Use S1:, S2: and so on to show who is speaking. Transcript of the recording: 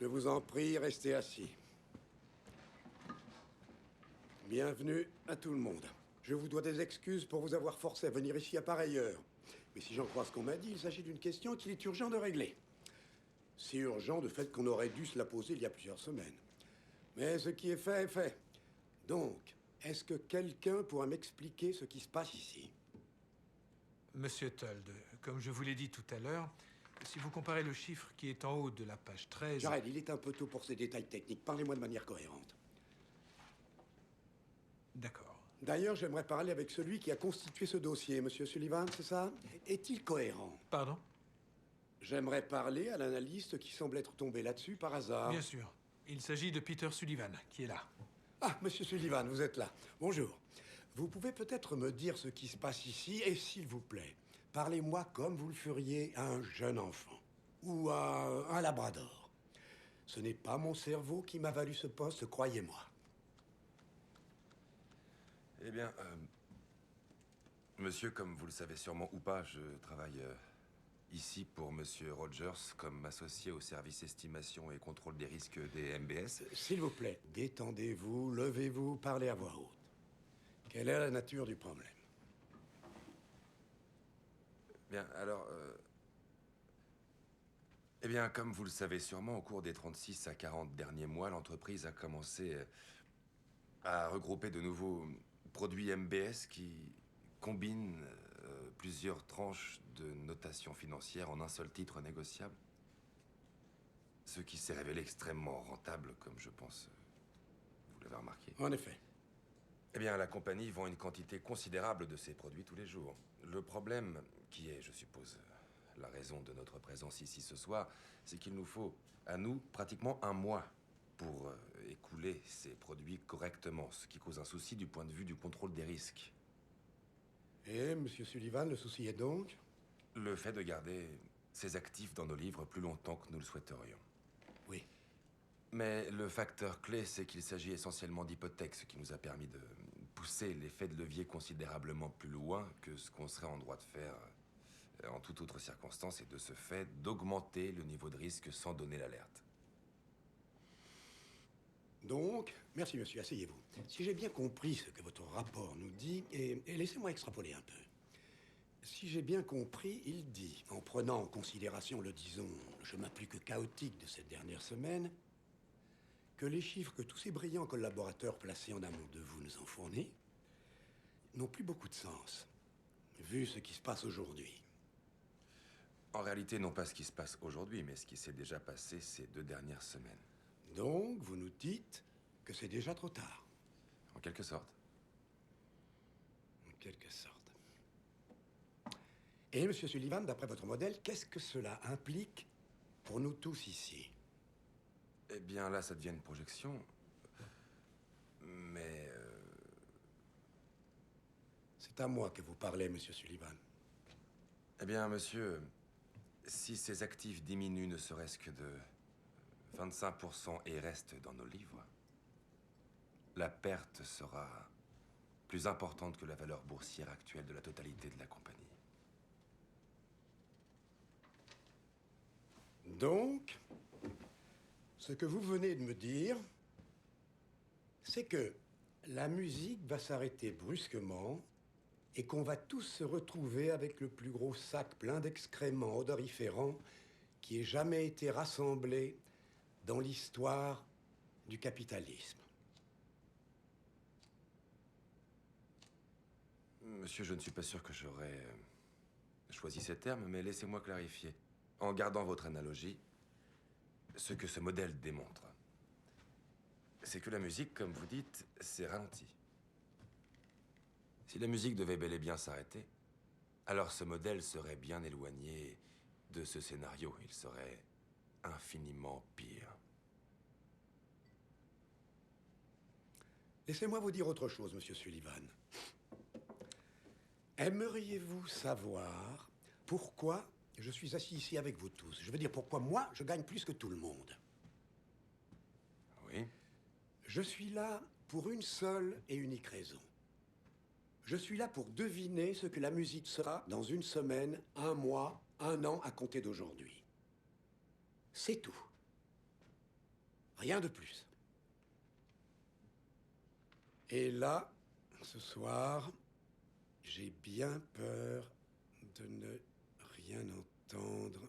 S1: Je vous en prie, restez assis. Bienvenue à tout le monde. Je vous dois des excuses pour vous avoir forcé à venir ici à pareille heure. Mais si j'en crois ce qu'on m'a dit, il s'agit d'une question qu'il est urgent de régler. Si urgent de fait qu'on aurait dû se la poser il y a plusieurs semaines. Mais ce qui est fait est fait. Donc, est-ce que quelqu'un pourra m'expliquer ce qui se passe ici?
S2: Monsieur Told, comme je vous l'ai dit tout à l'heure, si vous comparez le chiffre qui est en haut de la page 13...
S1: Jared, il est un peu tôt pour ces détails techniques. Parlez-moi de manière cohérente.
S2: D'accord.
S1: D'ailleurs, j'aimerais parler avec celui qui a constitué ce dossier, Monsieur Sullivan, c'est ça? Est-il cohérent?
S2: Pardon?
S1: J'aimerais parler à l'analyste qui semble être tombé là-dessus par hasard.
S2: Bien sûr. Il s'agit de Peter Sullivan, qui est là.
S1: Ah, Monsieur Sullivan, vous êtes là. Bonjour. Vous pouvez peut-être me dire ce qui se passe ici, et s'il vous plaît, parlez-moi comme vous le feriez à un jeune enfant. Ou à un labrador. Ce n'est pas mon cerveau qui m'a valu ce poste, croyez-moi.
S3: Eh bien, monsieur, comme vous le savez sûrement ou pas, je travaille ici pour monsieur Rogers comme associé au service estimation et contrôle des risques des MBS.
S1: S'il vous plaît, détendez-vous, levez-vous, parlez à voix haute. Quelle est la nature du problème?
S3: Bien, alors... Eh bien, comme vous le savez sûrement, au cours des 36 à 40 derniers mois, l'entreprise a commencé à regrouper de nouveaux produits MBS qui combinent plusieurs tranches de notation financière en un seul titre négociable. Ce qui s'est révélé extrêmement rentable, comme je pense vous l'avez remarqué.
S1: En effet.
S3: Eh bien, la compagnie vend une quantité considérable de ces produits tous les jours. Le problème, qui est, je suppose, la raison de notre présence ici ce soir, c'est qu'il nous faut, à nous, pratiquement un mois pour écouler ces produits correctement, ce qui cause un souci du point de vue du contrôle des risques.
S1: Et, Monsieur Sullivan, le souci est donc?
S3: Le fait de garder ces actifs dans nos livres plus longtemps que nous le souhaiterions.
S1: Oui.
S3: Mais le facteur clé, c'est qu'il s'agit essentiellement d'hypothèques, ce qui nous a permis de pousser l'effet de levier considérablement plus loin que ce qu'on serait en droit de faire en toute autre circonstance, et de ce fait, d'augmenter le niveau de risque sans donner l'alerte.
S1: Donc, merci monsieur, asseyez-vous. Si j'ai bien compris ce que votre rapport nous dit, et laissez-moi extrapoler un peu. Si j'ai bien compris, il dit, en prenant en considération le, disons, le chemin plus que chaotique de cette dernière semaine, que les chiffres que tous ces brillants collaborateurs placés en amont de vous nous ont fournis n'ont plus beaucoup de sens, vu ce qui se passe aujourd'hui.
S3: En réalité, non pas ce qui se passe aujourd'hui, mais ce qui s'est déjà passé ces 2 dernières semaines.
S1: Donc, vous nous dites que c'est déjà trop tard.
S3: En quelque sorte.
S1: En quelque sorte. Et, Monsieur Sullivan, d'après votre modèle, qu'est-ce que cela implique pour nous tous ici?
S3: Eh bien, là, ça devient une projection. Mais...
S1: C'est à moi que vous parlez, Monsieur Sullivan.
S3: Eh bien, monsieur, si ces actifs diminuent ne serait-ce que de 25% et restent dans nos livres, la perte sera plus importante que la valeur boursière actuelle de la totalité de la compagnie.
S1: Donc, ce que vous venez de me dire, c'est que la musique va s'arrêter brusquement et qu'on va tous se retrouver avec le plus gros sac plein d'excréments odoriférants qui ait jamais été rassemblé dans l'histoire du capitalisme.
S3: Monsieur, je ne suis pas sûr que j'aurais choisi ces termes, mais laissez-moi clarifier. En gardant votre analogie, ce que ce modèle démontre, c'est que la musique, comme vous dites, s'est ralentie. Si la musique devait bel et bien s'arrêter, alors ce modèle serait bien éloigné de ce scénario. Il serait infiniment pire.
S1: Laissez-moi vous dire autre chose, Monsieur Sullivan. Aimeriez-vous savoir pourquoi je suis assis ici avec vous tous? Je veux dire, pourquoi moi, je gagne plus que tout le monde?
S3: Oui?
S1: Je suis là pour une seule et unique raison. Je suis là pour deviner ce que la musique sera dans une semaine, un mois, un an à compter d'aujourd'hui. C'est tout. Rien de plus. Et là, ce soir, j'ai bien peur de ne rien entendre